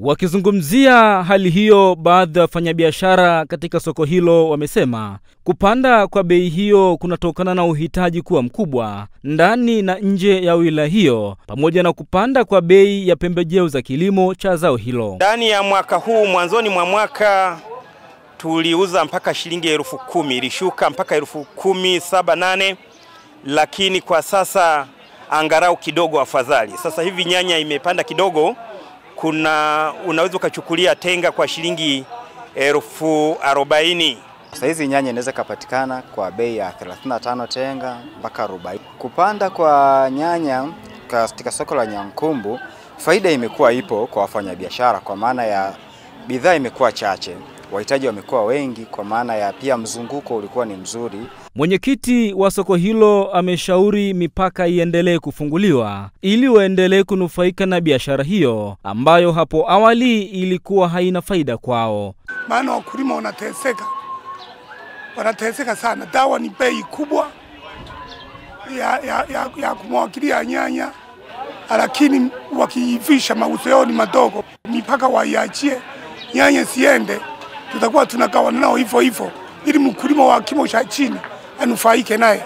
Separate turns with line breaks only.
Wakizungumzia hali hiyo, baadhi ya wafanyabiashara katika soko hilo wamesema kupanda kwa bei hiyo kunatokana na uhitaji kuwa mkubwa ndani na nje ya wilaya hiyo, pamoja na kupanda kwa bei ya pembejeo za kilimo cha zao hilo.
Ndani ya mwaka huu, mwanzoni mwa mwaka tuliuza mpaka shilingi 10,000, ilishuka mpaka 10,780, lakini kwa sasa angarau kidogo afadhali. Sasa hivi nyanya imepanda kidogo, unaweza ukachukulia tenga kwa shilingi 40,000.
Sasa hizi nyanya inaweza kupatikana kwa bei ya 35 tenga mpaka 40. Kupanda kwa nyanya katika soko la Nyankumbu, faida imekuwa ipo kwa wafanyabiashara kwa maana ya bidhaa imekuwa chache. Wahitaji wamekuwa wengi kwa maana ya pia mzunguko ulikuwa ni mzuri.
Mwenyekiti wa soko hilo ameshauri mipaka iendelee kufunguliwa ili waendelee kunufaika na biashara hiyo ambayo hapo awali ilikuwa haina faida kwao.
Maana wakulima wanateseka sana. Dawa ni bei kubwa ya kumwagilia nyanya, lakini wakiivisha mauzo yao ni madogo. Mipaka waiachie nyanya siende, tutakuwa tunagawana nao hivyo hivyo ili mkulima wa kimo cha chini anufaike naye.